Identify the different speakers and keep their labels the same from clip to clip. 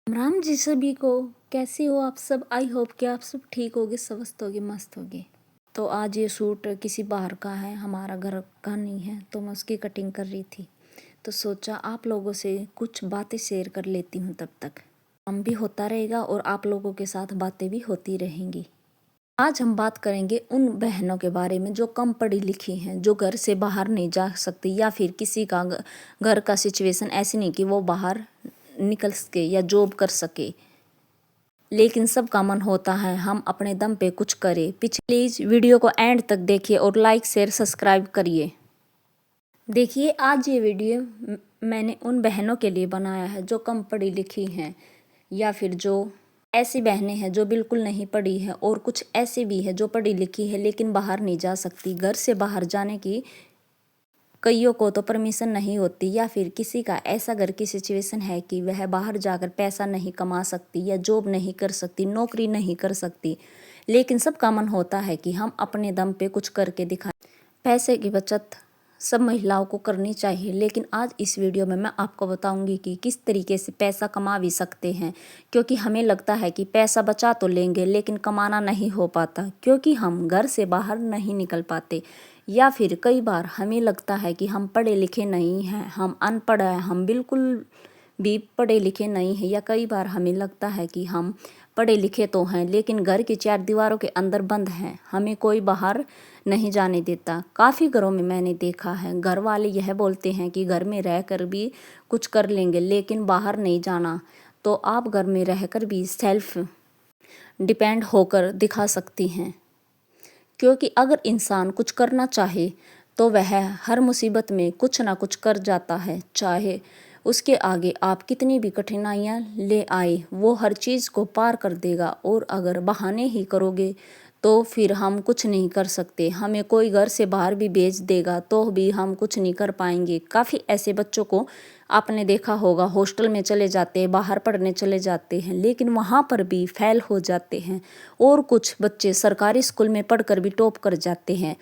Speaker 1: राम जी सभी को। कैसे हो आप सब? आई होप कि आप सब ठीक होगे, स्वस्थ होगे, मस्त होगे। तो आज ये सूट किसी बाहर का है, हमारा घर का नहीं है, तो मैं उसकी कटिंग कर रही थी। तो सोचा आप लोगों से कुछ बातें शेयर कर लेती हूँ, तब तक काम भी होता रहेगा और आप लोगों के साथ बातें भी होती रहेंगी। आज हम बात करेंगे उन बहनों के बारे में जो कम पढ़ी लिखी हैं, जो घर से बाहर नहीं जा सकती, या फिर किसी का घर का सिचुएशन ऐसी नहीं कि वो बाहर निकल सके या जॉब कर सके, लेकिन सबका मन होता है हम अपने दम पे कुछ करें। प्लीज़ वीडियो को एंड तक देखिए और लाइक शेयर सब्सक्राइब करिए। देखिए, आज ये वीडियो मैंने उन बहनों के लिए बनाया है जो कम पढ़ी लिखी हैं, या फिर जो ऐसी बहनें हैं जो बिल्कुल नहीं पढ़ी हैं, और कुछ ऐसी भी है जो पढ़ी लिखी है लेकिन बाहर नहीं जा सकती। घर से बाहर जाने की कईयों को तो परमिशन नहीं होती, या फिर किसी का ऐसा घर की सिचुएशन है कि वह बाहर जाकर पैसा नहीं कमा सकती, या जॉब नहीं कर सकती, नौकरी नहीं कर सकती, लेकिन सबका मन होता है कि हम अपने दम पे कुछ करके दिखाएं। पैसे की बचत सब महिलाओं को करनी चाहिए, लेकिन आज इस वीडियो में मैं आपको बताऊंगी कि किस तरीके से पैसा कमा भी सकते हैं। क्योंकि हमें लगता है कि पैसा बचा तो लेंगे, लेकिन कमाना नहीं हो पाता, क्योंकि हम घर से बाहर नहीं निकल पाते। या फिर कई बार हमें लगता है कि हम पढ़े लिखे नहीं हैं, हम अनपढ़ हैं, हम बिल्कुल भी पढ़े लिखे नहीं हैं। या कई बार हमें लगता है कि हम पढ़े लिखे तो हैं, लेकिन घर की चार दीवारों के अंदर बंद हैं, हमें कोई बाहर नहीं जाने देता। काफ़ी घरों में मैंने देखा है, घर वाले यह बोलते हैं कि घर में रहकर भी कुछ कर लेंगे, लेकिन बाहर नहीं जाना। तो आप घर में रहकर भी सेल्फ डिपेंड होकर दिखा सकती हैं, क्योंकि अगर इंसान कुछ करना चाहे तो वह हर मुसीबत में कुछ ना कुछ कर जाता है। चाहे उसके आगे आप कितनी भी कठिनाइयाँ ले आए, वो हर चीज़ को पार कर देगा। और अगर बहाने ही करोगे तो फिर हम कुछ नहीं कर सकते। हमें कोई घर से बाहर भी भेज देगा तो भी हम कुछ नहीं कर पाएंगे। काफ़ी ऐसे बच्चों को आपने देखा होगा, हॉस्टल में चले जाते हैं, बाहर पढ़ने चले जाते हैं, लेकिन वहाँ पर भी फेल हो जाते हैं। और कुछ बच्चे सरकारी स्कूल में पढ़कर भी टॉप कर जाते हैं,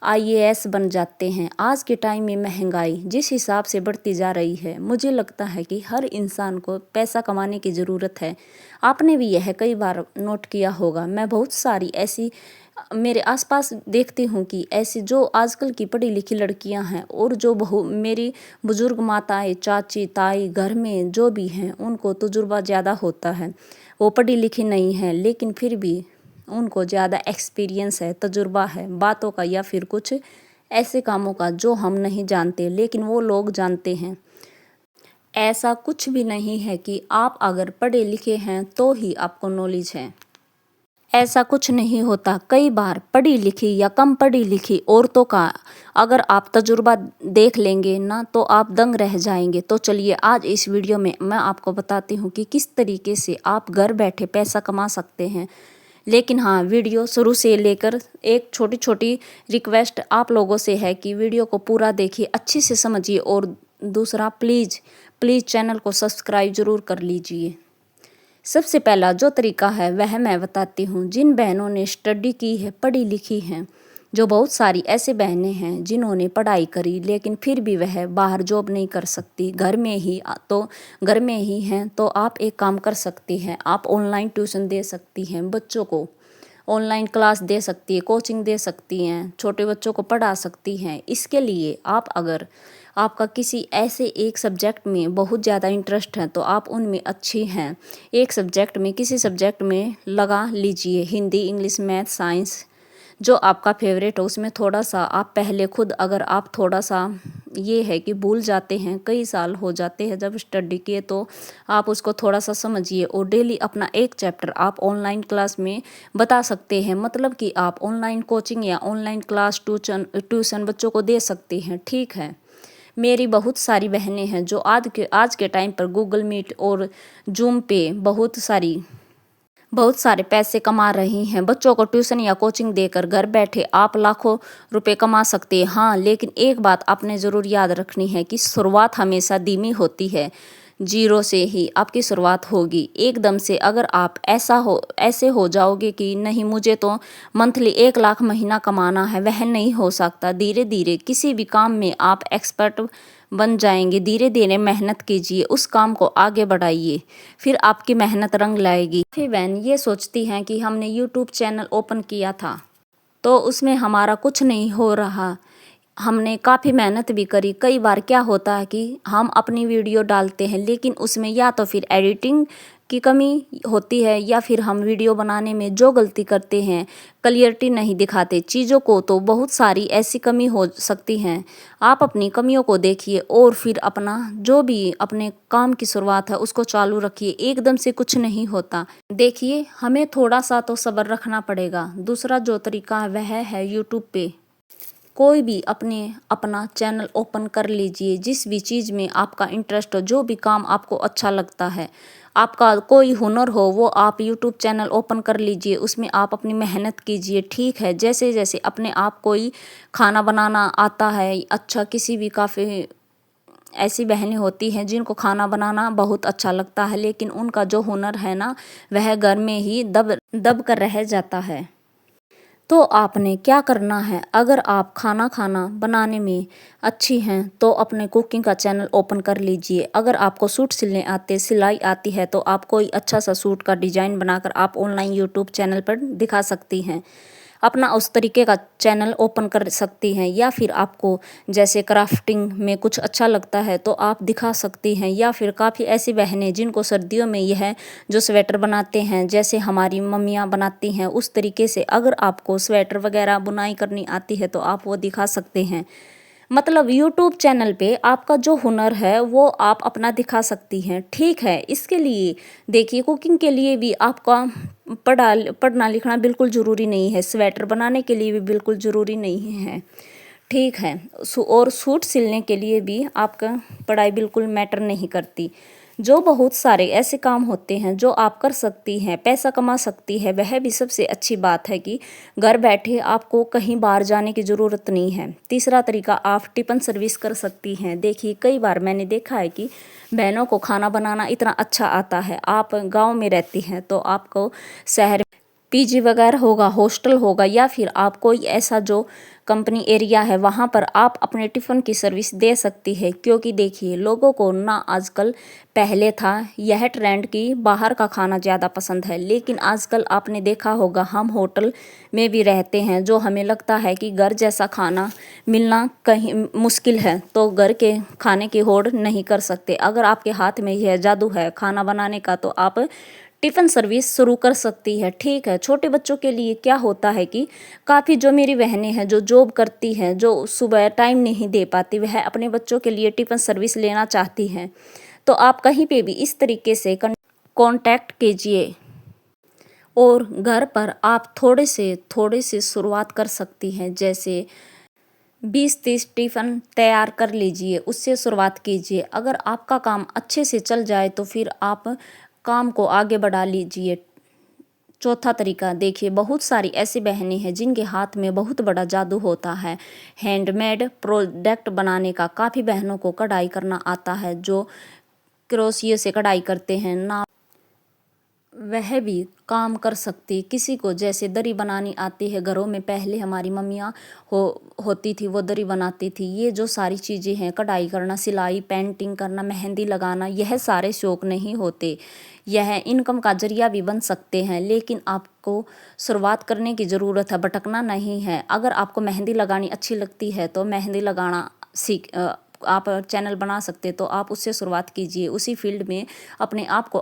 Speaker 1: आईएएस बन जाते हैं। आज के टाइम में महंगाई जिस हिसाब से बढ़ती जा रही है, मुझे लगता है कि हर इंसान को पैसा कमाने की ज़रूरत है। आपने भी यह कई बार नोट किया होगा। मैं बहुत सारी ऐसी मेरे आसपास देखती हूँ कि ऐसी जो आजकल की पढ़ी लिखी लड़कियां हैं, और जो मेरी बुजुर्ग माताएं, चाची, ताई घर में जो भी हैं, उनको तजुर्बा ज़्यादा होता है। वो पढ़ी लिखी नहीं है, लेकिन फिर भी उनको ज़्यादा एक्सपीरियंस है, तजुर्बा है बातों का, या फिर कुछ ऐसे कामों का जो हम नहीं जानते लेकिन वो लोग जानते हैं। ऐसा कुछ भी नहीं है कि आप अगर पढ़े लिखे हैं तो ही आपको नॉलेज है, ऐसा कुछ नहीं होता। कई बार पढ़ी लिखी या कम पढ़ी लिखी औरतों का अगर आप तजुर्बा देख लेंगे ना, तो आप दंग रह जाएंगे। तो चलिए, आज इस वीडियो में मैं आपको बताती हूँ कि किस तरीके से आप घर बैठे पैसा कमा सकते हैं। लेकिन हाँ, वीडियो शुरू से लेकर एक छोटी छोटी रिक्वेस्ट आप लोगों से है कि वीडियो को पूरा देखिए, अच्छे से समझिए, और दूसरा प्लीज़ प्लीज़ चैनल को सब्सक्राइब ज़रूर कर लीजिए। सबसे पहला जो तरीका है वह मैं बताती हूँ। जिन बहनों ने स्टडी की है, पढ़ी लिखी हैं, जो बहुत सारी ऐसे बहनें हैं जिन्होंने पढ़ाई करी लेकिन फिर भी वह बाहर जॉब नहीं कर सकती, घर में ही घर में ही हैं, तो आप एक काम कर सकती हैं। आप ऑनलाइन ट्यूशन दे सकती हैं, बच्चों को ऑनलाइन क्लास दे सकती है, कोचिंग दे सकती हैं, छोटे बच्चों को पढ़ा सकती हैं। इसके लिए आप अगर आपका किसी ऐसे एक सब्जेक्ट में बहुत ज़्यादा इंटरेस्ट है तो आप उनमें अच्छी हैं, एक सब्जेक्ट में किसी सब्जेक्ट में लगा लीजिए, हिंदी, इंग्लिश, मैथ, साइंस, जो आपका फेवरेट हो उसमें थोड़ा सा आप पहले खुद, अगर आप थोड़ा सा ये है कि भूल जाते हैं, कई साल हो जाते हैं जब स्टडी किए, तो आप उसको थोड़ा सा समझिए और डेली अपना एक चैप्टर आप ऑनलाइन क्लास में बता सकते हैं। मतलब कि आप ऑनलाइन कोचिंग या ऑनलाइन क्लास ट्यूशन बच्चों को दे सकते हैं। ठीक है, मेरी बहुत सारी बहनें हैं जो आज के टाइम पर गूगल मीट और जूम पे बहुत सारे पैसे कमा रही हैं। बच्चों को ट्यूशन या कोचिंग देकर घर बैठे आप लाखों रुपए कमा सकते हैं। हाँ, लेकिन एक बात आपने ज़रूर याद रखनी है कि शुरुआत हमेशा धीमी होती है। जीरो से ही आपकी शुरुआत होगी। एकदम से अगर आप ऐसे हो जाओगे कि नहीं मुझे तो मंथली 1 लाख महीना कमाना है, वह नहीं हो सकता। धीरे धीरे किसी भी काम में आप एक्सपर्ट बन जाएंगे। धीरे धीरे मेहनत कीजिए, उस काम को आगे बढ़ाइए, फिर आपकी मेहनत रंग लाएगी। फिर बहन ये सोचती हैं कि हमने यूट्यूब चैनल ओपन किया था तो उसमें हमारा कुछ नहीं हो रहा, हमने काफ़ी मेहनत भी करी। कई बार क्या होता है कि हम अपनी वीडियो डालते हैं लेकिन उसमें या तो फिर एडिटिंग की कमी होती है या फिर हम वीडियो बनाने में जो गलती करते हैं, क्लियरिटी नहीं दिखाते चीज़ों को, तो बहुत सारी ऐसी कमी हो सकती हैं। आप अपनी कमियों को देखिए और फिर अपना जो भी अपने काम की शुरुआत है उसको चालू रखिए। एकदम से कुछ नहीं होता। देखिए हमें थोड़ा सा तो सब्र रखना पड़ेगा। दूसरा जो तरीका है वह है यूट्यूब पे कोई भी अपना चैनल ओपन कर लीजिए। जिस भी चीज़ में आपका इंटरेस्ट हो, जो भी काम आपको अच्छा लगता है, आपका कोई हुनर हो, वो आप यूट्यूब चैनल ओपन कर लीजिए। उसमें आप अपनी मेहनत कीजिए। ठीक है, जैसे जैसे अपने आप कोई खाना बनाना आता है अच्छा, किसी भी काफ़ी ऐसी बहनें होती हैं जिनको खाना बनाना बहुत अच्छा लगता है लेकिन उनका जो हुनर है ना वह घर में ही दब दब कर रह जाता है। तो आपने क्या करना है, अगर आप खाना बनाने में अच्छी हैं तो अपने कुकिंग का चैनल ओपन कर लीजिए। अगर आपको सूट सिलने आते, सिलाई आती है तो आप कोई अच्छा सा सूट का डिज़ाइन बनाकर आप ऑनलाइन यूट्यूब चैनल पर दिखा सकती हैं। अपना उस तरीके का चैनल ओपन कर सकती हैं। या फिर आपको जैसे क्राफ्टिंग में कुछ अच्छा लगता है तो आप दिखा सकती हैं। या फिर काफ़ी ऐसी बहनें जिनको सर्दियों में यह जो स्वेटर बनाते हैं, जैसे हमारी मम्मियाँ बनाती हैं, उस तरीके से अगर आपको स्वेटर वगैरह बुनाई करनी आती है तो आप वो दिखा सकते हैं। मतलब यूट्यूब चैनल पे आपका जो हुनर है वो आप अपना दिखा सकती हैं। ठीक है, इसके लिए देखिए कुकिंग के लिए भी आपका पढ़ना लिखना बिल्कुल ज़रूरी नहीं है, स्वेटर बनाने के लिए भी बिल्कुल ज़रूरी नहीं है। ठीक है, और सूट सिलने के लिए भी आपका पढ़ाई बिल्कुल मैटर नहीं करती। जो बहुत सारे ऐसे काम होते हैं जो आप कर सकती हैं, पैसा कमा सकती है, वह भी सबसे अच्छी बात है कि घर बैठे आपको कहीं बाहर जाने की ज़रूरत नहीं है। तीसरा तरीका, आप टिफ़िन सर्विस कर सकती हैं। देखिए कई बार मैंने देखा है कि बहनों को खाना बनाना इतना अच्छा आता है। आप गाँव में रहती हैं तो आपको शहर पीजी वगैरह होगा, हॉस्टल होगा, या फिर आप कोई ऐसा जो कंपनी एरिया है वहाँ पर आप अपने टिफ़िन की सर्विस दे सकती है। क्योंकि देखिए लोगों को ना आजकल, पहले था यह ट्रेंड कि बाहर का खाना ज़्यादा पसंद है, लेकिन आजकल आपने देखा होगा हम होटल में भी रहते हैं, जो हमें लगता है कि घर जैसा खाना मिलना कहीं मुश्किल है, तो घर के खाने की होड़ नहीं कर सकते। अगर आपके हाथ में यह जादू है खाना बनाने का तो आप टिफ़िन सर्विस शुरू कर सकती है। ठीक है, छोटे बच्चों के लिए क्या होता है कि काफ़ी जो मेरी बहनें हैं जो जॉब करती हैं, जो सुबह टाइम नहीं दे पाती, वह अपने बच्चों के लिए टिफ़िन सर्विस लेना चाहती हैं। तो आप कहीं पे भी इस तरीके से कांटेक्ट कीजिए और घर पर आप थोड़े से शुरुआत कर सकती हैं। जैसे 20-30 टिफ़िन तैयार कर लीजिए, उससे शुरुआत कीजिए। अगर आपका काम अच्छे से चल जाए तो फिर आप काम को आगे बढ़ा लीजिए। चौथा तरीका, देखिए बहुत सारी ऐसी बहनें हैं जिनके हाथ में बहुत बड़ा जादू होता है हैंडमेड प्रोडक्ट बनाने का। काफ़ी बहनों को कढ़ाई करना आता है, जो क्रोशिया से कढ़ाई करते हैं ना, वह भी काम कर सकती। किसी को जैसे दरी बनानी आती है, घरों में पहले हमारी मम्मियाँ होती थी, वो दरी बनाती थी। ये जो सारी चीज़ें हैं, कढ़ाई करना, सिलाई, पेंटिंग करना, मेहंदी लगाना, यह सारे शौक नहीं होते, यह इनकम का जरिया भी बन सकते हैं। लेकिन आपको शुरुआत करने की ज़रूरत है, भटकना नहीं है। अगर आपको मेहंदी लगानी अच्छी लगती है तो मेहंदी लगाना आप चैनल बना सकते, तो आप उससे शुरुआत कीजिए। उसी फील्ड में अपने आप को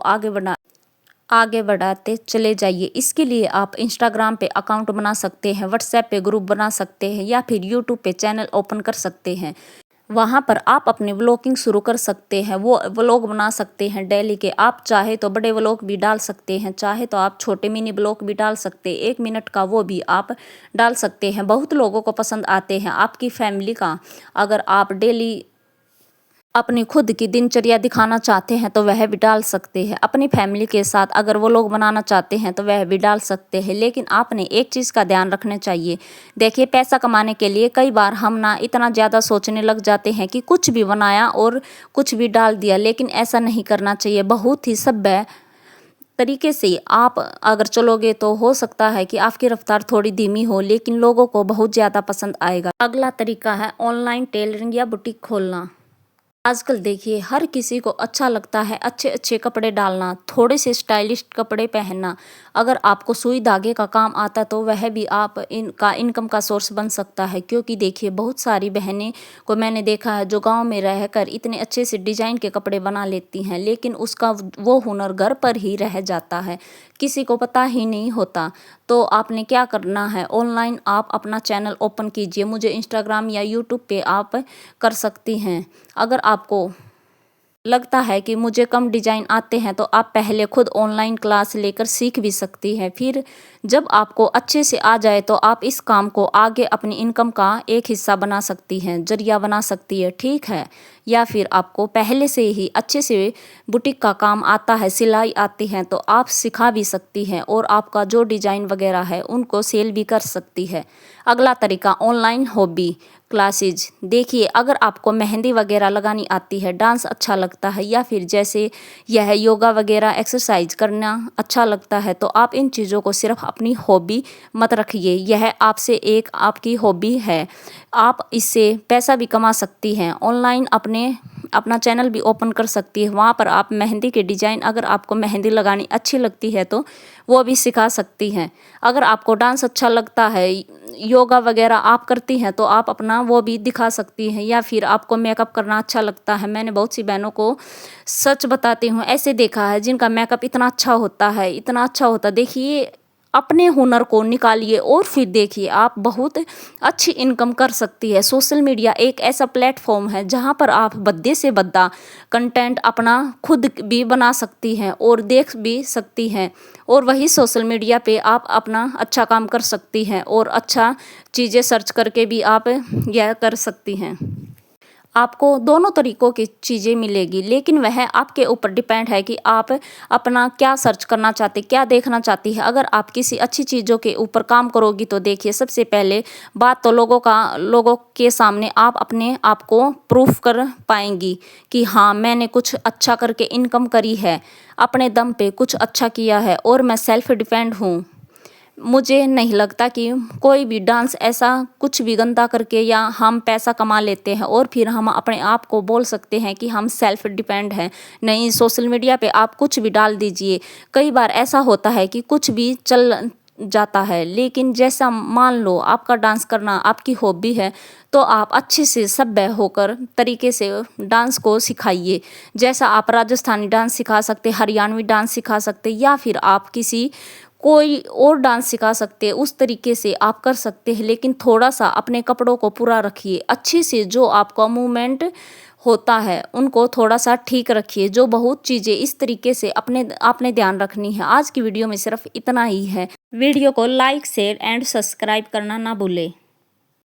Speaker 1: आगे बढ़ाते चले जाइए। इसके लिए आप इंस्टाग्राम पे अकाउंट बना सकते हैं, व्हाट्सएप पे ग्रुप बना सकते हैं, या फिर यूट्यूब पे चैनल ओपन कर सकते हैं। वहाँ पर आप अपनी व्लॉगिंग शुरू कर सकते हैं, वो व्लॉग बना सकते हैं डेली के। आप चाहे तो बड़े व्लॉग भी डाल सकते हैं, चाहे तो आप छोटे मिनी व्लॉग भी डाल सकते हैं, 1 मिनट का वो भी आप डाल सकते हैं। बहुत लोगों को पसंद आते हैं। आपकी फैमिली का अगर आप डेली अपनी खुद की दिनचर्या दिखाना चाहते हैं तो वह भी डाल सकते हैं। अपनी फैमिली के साथ अगर वो लोग बनाना चाहते हैं तो वह भी डाल सकते हैं। लेकिन आपने एक चीज़ का ध्यान रखना चाहिए। देखिए पैसा कमाने के लिए कई बार हम ना इतना ज़्यादा सोचने लग जाते हैं कि कुछ भी बनाया और कुछ भी डाल दिया, लेकिन ऐसा नहीं करना चाहिए। बहुत ही सभ्य तरीके से आप अगर चलोगे तो हो सकता है कि आपकी रफ्तार थोड़ी धीमी हो, लेकिन लोगों को बहुत ज़्यादा पसंद आएगा। अगला तरीका है ऑनलाइन टेलरिंग या बुटीक खोलना। आजकल देखिए हर किसी को अच्छा लगता है अच्छे अच्छे कपड़े डालना, थोड़े से स्टाइलिश कपड़े पहनना। अगर आपको सुई धागे का काम आता तो वह भी आप इनका इनकम का सोर्स बन सकता है, क्योंकि देखिए बहुत सारी बहनें को मैंने देखा है जो गांव में रहकर इतने अच्छे से डिजाइन के कपड़े बना लेती हैं, लेकिन उसका वो हुनर घर पर ही रह जाता है, किसी को पता ही नहीं होता। तो आपने क्या करना है, ऑनलाइन आप अपना चैनल ओपन कीजिए। मुझे इंस्टाग्राम या यूट्यूब पे आप कर सकती हैं। अगर आपको लगता है कि मुझे कम डिजाइन आते हैं तो आप पहले खुद ऑनलाइन क्लास लेकर सीख भी सकती हैं। फिर जब आपको अच्छे से आ जाए तो आप इस काम को आगे अपनी इनकम का एक हिस्सा बना सकती हैं, जरिया बना सकती है, ठीक है। या फिर आपको पहले से ही अच्छे से बुटीक का काम आता है, सिलाई आती है, तो आप सिखा भी सकती हैं और आपका जो डिजाइन वगैरह है उनको सेल भी कर सकती है। अगला तरीका, ऑनलाइन हॉबी क्लासेज। देखिए अगर आपको मेहंदी वगैरह लगानी आती है, डांस अच्छा लगता है, या फिर जैसे यह योगा वगैरह एक्सरसाइज करना अच्छा लगता है, तो आप इन चीज़ों को सिर्फ अपनी हॉबी मत रखिए, यह आपसे एक आपकी हॉबी है। आप इससे पैसा भी कमा सकती हैं। ऑनलाइन अपना चैनल भी ओपन कर सकती है, वहाँ पर आप मेहंदी के डिज़ाइन, अगर आपको मेहंदी लगानी अच्छी लगती है तो वो भी सिखा सकती हैं। अगर आपको डांस अच्छा लगता है, योगा वगैरह आप करती हैं, तो आप अपना वो भी दिखा सकती हैं। या फिर आपको मेकअप करना अच्छा लगता है, मैंने बहुत सी बहनों को सच बताती हूँ ऐसे देखा है जिनका मेकअप इतना अच्छा होता है, इतना अच्छा होता है। देखिए अपने हुनर को निकालिए और फिर देखिए आप बहुत अच्छी इनकम कर सकती है। सोशल मीडिया एक ऐसा प्लेटफॉर्म है जहाँ पर आप बद्दे से बद्दा कंटेंट अपना खुद भी बना सकती हैं और देख भी सकती हैं, और वही सोशल मीडिया पे आप अपना अच्छा काम कर सकती हैं और अच्छा चीज़ें सर्च करके भी आप यह कर सकती हैं। आपको दोनों तरीक़ों की चीज़ें मिलेगी, लेकिन वह आपके ऊपर डिपेंड है कि आप अपना क्या सर्च करना चाहती, क्या देखना चाहती है। अगर आप किसी अच्छी चीज़ों के ऊपर काम करोगी तो देखिए सबसे पहले बात तो लोगों के सामने आप अपने आप को प्रूफ कर पाएंगी कि हाँ मैंने कुछ अच्छा करके इनकम करी है, अपने दम पे कुछ अच्छा किया है और मैं सेल्फ डिपेंड हूँ। मुझे नहीं लगता कि कोई भी डांस ऐसा कुछ भी गंदा करके या हम पैसा कमा लेते हैं और फिर हम अपने आप को बोल सकते हैं कि हम सेल्फ डिपेंड हैं। नहीं, सोशल मीडिया पे आप कुछ भी डाल दीजिए। कई बार ऐसा होता है कि कुछ भी चल जाता है, लेकिन जैसा मान लो आपका डांस करना आपकी हॉबी है, तो आप अच्छे से सभ्य होकर तरीके से डांस को सिखाइए। जैसा आप राजस्थानी डांस सिखा सकते, हरियाणवी डांस सिखा सकते, या फिर आप किसी कोई और डांस सिखा सकते हैं, उस तरीके से आप कर सकते हैं। लेकिन थोड़ा सा अपने कपड़ों को पूरा रखिए, अच्छे से जो आपका मूवमेंट होता है उनको थोड़ा सा ठीक रखिए। जो बहुत चीज़ें इस तरीके से आपने ध्यान रखनी है। आज की वीडियो में सिर्फ इतना ही है। वीडियो को लाइक, शेयर एंड सब्सक्राइब करना ना भूलें।